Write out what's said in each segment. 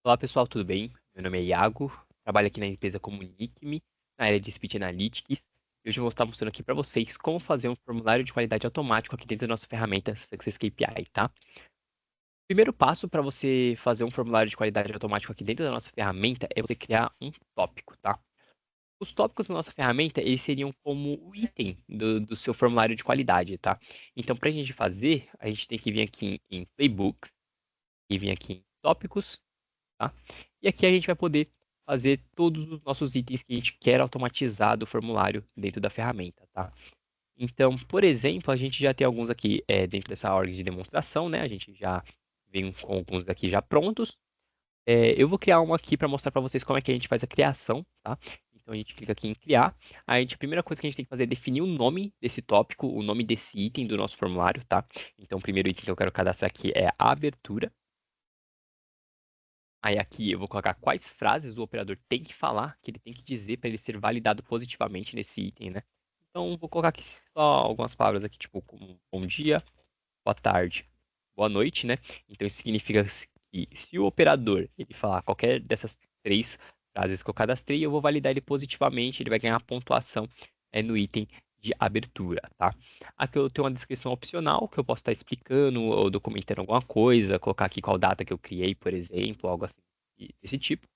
Olá pessoal, tudo bem? Meu nome é Iago, trabalho aqui na empresa Comunique-me, na área de Speech Analytics. E hoje eu vou estar mostrando aqui para vocês como fazer um formulário de qualidade automático aqui dentro da nossa ferramenta Success KPI, tá? Primeiro passo para você fazer um formulário de qualidade automático aqui dentro da nossa ferramenta é você criar um tópico, tá? Os tópicos da nossa ferramenta, eles seriam como o item do seu formulário de qualidade, tá? Então, para a gente fazer, a gente tem que vir aqui em Playbooks e vir aqui em Tópicos, tá? E aqui a gente vai poder fazer todos os nossos itens que a gente quer automatizar do formulário dentro da ferramenta, tá? Então, por exemplo, a gente já tem alguns aqui dentro dessa org de demonstração, né? A gente já vem com alguns aqui já prontos. Eu vou criar um aqui para mostrar para vocês como é que a gente faz a criação, tá? Então a gente clica aqui em criar. A primeira coisa que a gente tem que fazer é definir o nome desse tópico, o nome desse item do nosso formulário, tá? Então o primeiro item que eu quero cadastrar aqui é a abertura. Aí aqui eu vou colocar quais frases o operador tem que falar, que ele tem que dizer para ele ser validado positivamente nesse item, né? Então vou colocar aqui só algumas palavras aqui, tipo como bom dia, boa tarde, boa noite, né? Então isso significa que se o operador ele falar qualquer dessas três frases que eu cadastrei, eu vou validar ele positivamente, ele vai ganhar pontuação no item de abertura, tá? Aqui eu tenho uma descrição opcional que eu posso estar explicando ou documentando alguma coisa, colocar aqui qual data que eu criei, por exemplo, algo assim desse tipo.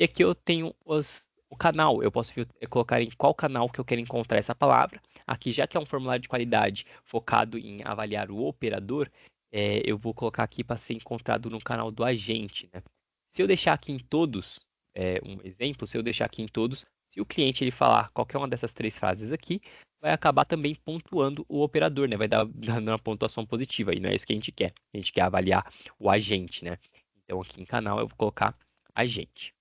E aqui eu tenho o canal, eu posso colocar em qual canal que eu quero encontrar essa palavra. Aqui, já que é um formulário de qualidade focado em avaliar o operador, eu vou colocar aqui para ser encontrado no canal do agente, né? Se eu deixar aqui em todos, um exemplo, se eu deixar aqui em todos, se o cliente ele falar qualquer uma dessas três frases aqui, vai acabar também pontuando o operador, né? Vai dar dando uma pontuação positiva, e não é isso que a gente quer. A gente quer avaliar o agente, né? Então aqui em canal eu vou colocar agente.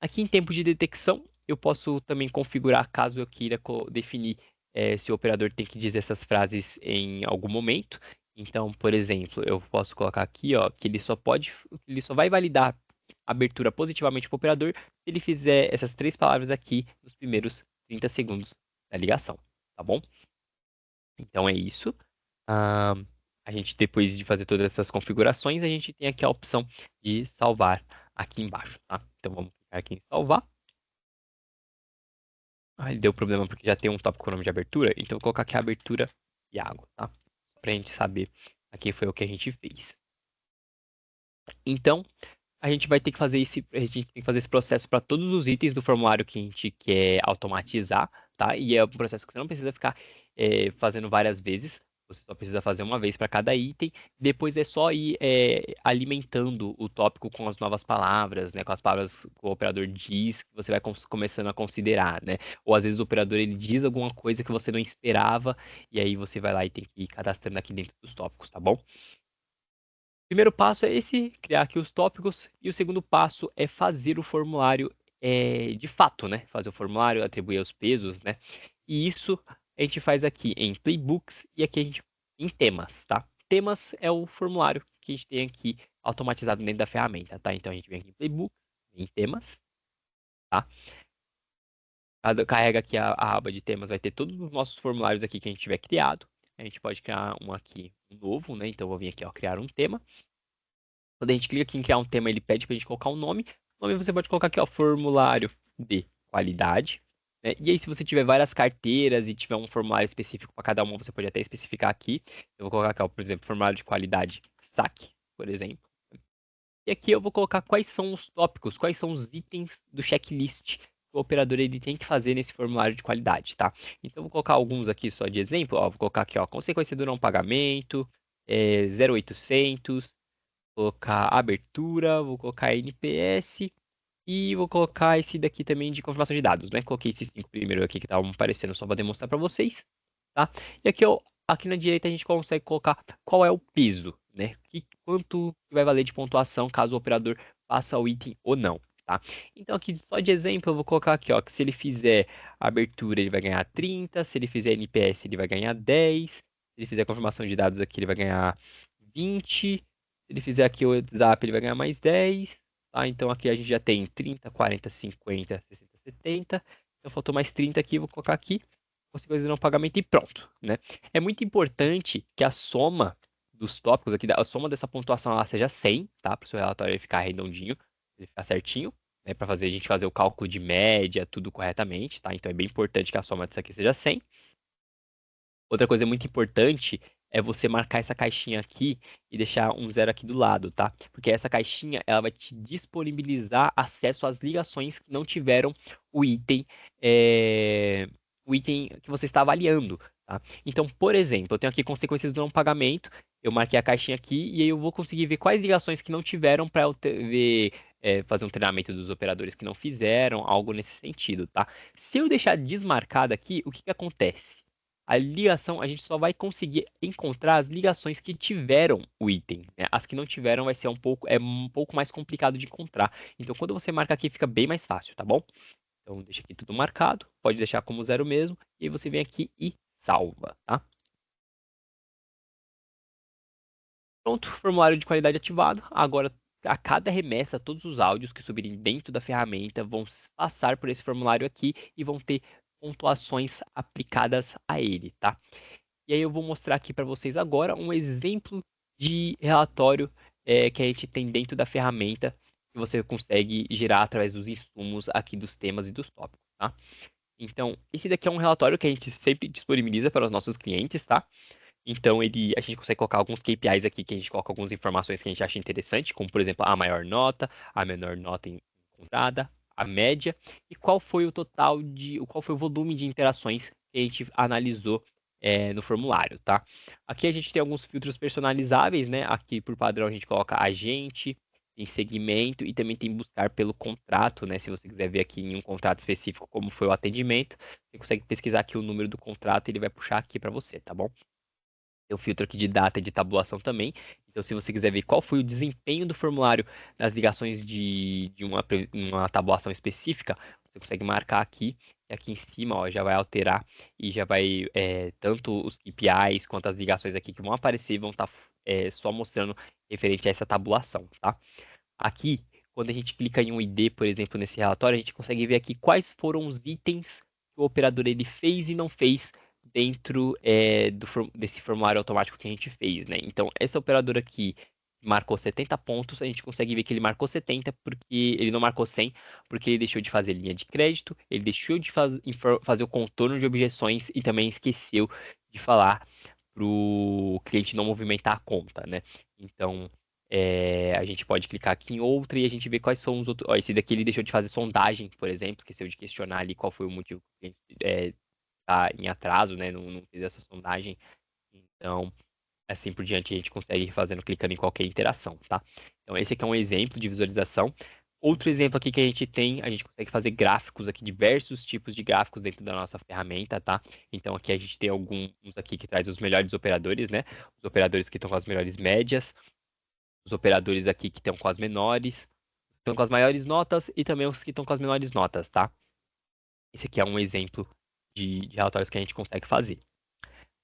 Aqui em tempo de detecção, eu posso também configurar caso eu queira definir se o operador tem que dizer essas frases em algum momento. Então, por exemplo, eu posso colocar aqui, ó, que ele só vai validar a abertura positivamente para o operador se ele fizer essas três palavras aqui nos primeiros 30 segundos da ligação, tá bom? Então é isso. Ah, a gente, depois de fazer todas essas configurações, a gente tem aqui a opção de salvar aqui embaixo, tá? Então vamos clicar aqui em salvar. Ele deu problema porque já tem um tópico com o nome de abertura, então eu vou colocar aqui a abertura Iago, tá? Pra gente saber aqui foi o que a gente fez. Então, a gente tem que fazer esse processo para todos os itens do formulário que a gente quer automatizar, tá? E é um processo que você não precisa ficar fazendo várias vezes. Você só precisa fazer uma vez para cada item. Depois é só ir alimentando o tópico com as novas palavras, né? Com as palavras que o operador diz, que você vai começando a considerar, né? Ou às vezes o operador ele diz alguma coisa que você não esperava, e aí você vai lá e tem que ir cadastrando aqui dentro dos tópicos, tá bom? Primeiro passo é esse, criar aqui os tópicos, e o segundo passo é fazer o formulário de fato, né? Fazer o formulário, atribuir os pesos, né? E isso a gente faz aqui em Playbooks e aqui a gente em temas, tá? Temas é o formulário que a gente tem aqui automatizado dentro da ferramenta, tá? Então a gente vem aqui em Playbooks, em temas, tá? Carrega aqui a aba de temas, vai ter todos os nossos formulários aqui que a gente tiver criado. A gente pode criar um aqui um novo, né? Então eu vou vir aqui, ó, criar um tema. Quando a gente clica aqui em criar um tema, ele pede para a gente colocar um nome. O nome você pode colocar aqui, ó, formulário de qualidade. Né? E aí, se você tiver várias carteiras e tiver um formulário específico para cada uma, você pode até especificar aqui. Eu vou colocar aqui, ó, por exemplo, formulário de qualidade saque, por exemplo. E aqui eu vou colocar quais são os tópicos, quais são os itens do checklist que o operador ele tem que fazer nesse formulário de qualidade, tá? Então, eu vou colocar alguns aqui só de exemplo. Ó, vou colocar aqui, ó, consequência do não pagamento, 0800, colocar abertura, vou colocar NPS e vou colocar esse daqui também de confirmação de dados, né? Coloquei esses 5 primeiro aqui que estavam aparecendo só para demonstrar para vocês, tá? E aqui, aqui na direita a gente consegue colocar qual é o peso, né? Quanto vai valer de pontuação caso o operador faça o item ou não, tá? Então aqui só de exemplo eu vou colocar aqui, ó, que se ele fizer abertura ele vai ganhar 30, se ele fizer NPS ele vai ganhar 10, se ele fizer confirmação de dados aqui ele vai ganhar 20. Se ele fizer aqui o WhatsApp, ele vai ganhar mais 10. Tá? Então aqui a gente já tem 30, 40, 50, 60, 70. Então faltou mais 30 aqui, vou colocar aqui. Consequência de não pagamento e pronto. Né? É muito importante que a soma dos tópicos aqui, a soma dessa pontuação ela seja 100, tá? Para o seu relatório ele ficar redondinho, ele ficar certinho, né? Para a gente fazer o cálculo de média, tudo corretamente, tá? Então é bem importante que a soma disso aqui seja 100. Outra coisa muito importante é você marcar essa caixinha aqui e deixar um zero aqui do lado, tá? Porque essa caixinha ela vai te disponibilizar acesso às ligações que não tiveram o item, o item que você está avaliando, tá? Então, por exemplo, eu tenho aqui consequências do não pagamento, eu marquei a caixinha aqui e aí eu vou conseguir ver quais ligações que não tiveram para eu ver, fazer um treinamento dos operadores que não fizeram, algo nesse sentido, tá? Se eu deixar desmarcado aqui, o que que acontece? A ligação, a gente só vai conseguir encontrar as ligações que tiveram o item, né? As que não tiveram vai ser um pouco mais complicado de encontrar. Então, quando você marca aqui, fica bem mais fácil, tá bom? Então, deixa aqui tudo marcado, pode deixar como zero mesmo, e aí você vem aqui e salva, tá? Pronto, formulário de qualidade ativado. Agora, a cada remessa, todos os áudios que subirem dentro da ferramenta vão passar por esse formulário aqui e vão ter pontuações aplicadas a ele, tá? E aí eu vou mostrar aqui para vocês agora um exemplo de relatório que a gente tem dentro da ferramenta que você consegue gerar através dos insumos aqui dos temas e dos tópicos, tá? Então, esse daqui é um relatório que a gente sempre disponibiliza para os nossos clientes, tá? Então, a gente consegue colocar alguns KPIs aqui, que a gente coloca algumas informações que a gente acha interessante, como, por exemplo, a maior nota, a menor nota encontrada, a média, e qual foi o volume de interações que a gente analisou no formulário, tá? Aqui a gente tem alguns filtros personalizáveis, né? Aqui, por padrão, a gente coloca agente, tem segmento e também tem buscar pelo contrato, né? Se você quiser ver aqui em um contrato específico como foi o atendimento, você consegue pesquisar aqui o número do contrato e ele vai puxar aqui para você, tá bom? Tem o filtro aqui de data e de tabulação também. Então, se você quiser ver qual foi o desempenho do formulário nas ligações de uma tabulação específica, você consegue marcar aqui. E aqui em cima, ó, já vai alterar e já vai, tanto os KPIs quanto as ligações aqui que vão aparecer, vão estar só mostrando referente a essa tabulação, tá? Aqui, quando a gente clica em um ID, por exemplo, nesse relatório, a gente consegue ver aqui quais foram os itens que o operador ele fez e não fez dentro desse formulário automático que a gente fez, né? Então, esse operador aqui marcou 70 pontos, a gente consegue ver que ele marcou 70 porque ele não marcou 100, porque ele deixou de fazer linha de crédito, ele deixou de fazer o contorno de objeções e também esqueceu de falar para o cliente não movimentar a conta, né? Então, a gente pode clicar aqui em outra e a gente vê quais são os outros. Ó, esse daqui ele deixou de fazer sondagem, por exemplo, esqueceu de questionar ali qual foi o motivo que o cliente está em atraso, né? Não fez essa sondagem. Então, assim por diante, a gente consegue ir fazendo, clicando em qualquer interação, tá? Então, esse aqui é um exemplo de visualização. Outro exemplo aqui que a gente tem, a gente consegue fazer gráficos aqui, diversos tipos de gráficos dentro da nossa ferramenta, tá? Então, aqui a gente tem alguns aqui que traz os melhores operadores, né? Os operadores que estão com as melhores médias, os operadores aqui que estão com as menores, estão com as maiores notas e também os que estão com as menores notas, tá? Esse aqui é um exemplo de relatórios que a gente consegue fazer.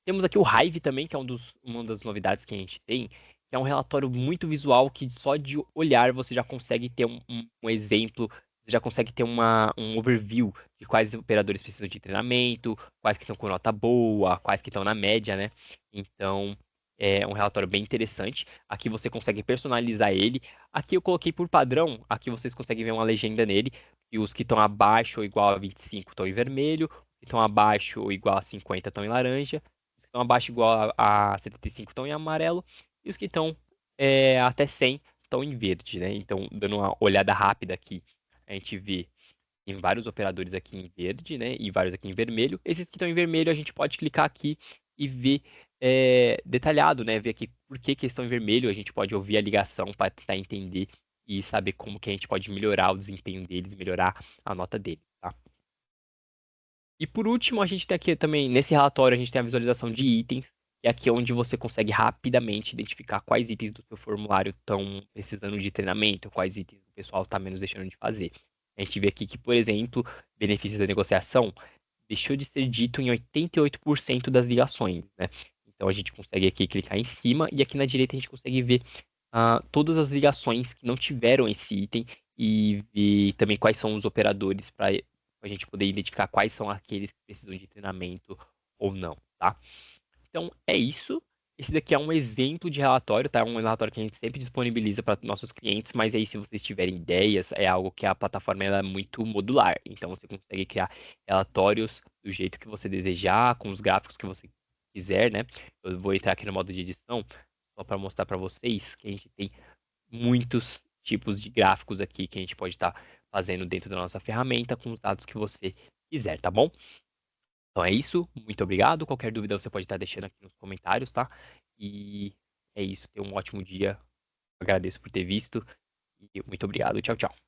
Temos aqui o Hive também, que é uma das novidades que a gente tem, que é um relatório muito visual que só de olhar você já consegue ter um exemplo, você já consegue ter um overview de quais operadores precisam de treinamento, quais que estão com nota boa, quais que estão na média, né? Então, é um relatório bem interessante. Aqui você consegue personalizar ele. Aqui eu coloquei por padrão, aqui vocês conseguem ver uma legenda nele, e os que estão abaixo ou igual a 25 estão em vermelho, os que estão abaixo ou igual a 50 estão em laranja, os que estão abaixo igual a 75 estão em amarelo, e os que estão até 100 estão em verde, né? Então, dando uma olhada rápida aqui, a gente vê tem vários operadores aqui em verde, né? E vários aqui em vermelho. Esses que estão em vermelho, a gente pode clicar aqui e ver detalhado, né? Ver aqui por que estão em vermelho. A gente pode ouvir a ligação para tentar entender e saber como que a gente pode melhorar o desempenho deles, melhorar a nota deles, tá? E por último, a gente tem aqui também, nesse relatório, a gente tem a visualização de itens, e aqui é onde você consegue rapidamente identificar quais itens do seu formulário estão precisando de treinamento, quais itens o pessoal está menos deixando de fazer. A gente vê aqui que, por exemplo, benefício da negociação deixou de ser dito em 88% das ligações, né? Então a gente consegue aqui clicar em cima e aqui na direita a gente consegue ver todas as ligações que não tiveram esse item e ver também quais são os operadores para a gente poder identificar quais são aqueles que precisam de treinamento ou não, tá? Então é isso. Esse daqui é um exemplo de relatório, tá? É um relatório que a gente sempre disponibiliza para nossos clientes, mas aí se vocês tiverem ideias, é algo que a plataforma ela é muito modular. Então você consegue criar relatórios do jeito que você desejar, com os gráficos que você quiser, né? Eu vou entrar aqui no modo de edição só para mostrar para vocês que a gente tem muitos tipos de gráficos aqui que a gente pode estar fazendo dentro da nossa ferramenta com os dados que você quiser, tá bom? Então é isso, muito obrigado. Qualquer dúvida você pode estar deixando aqui nos comentários, tá? E é isso, tenha um ótimo dia. Agradeço por ter visto e muito obrigado. Tchau, tchau.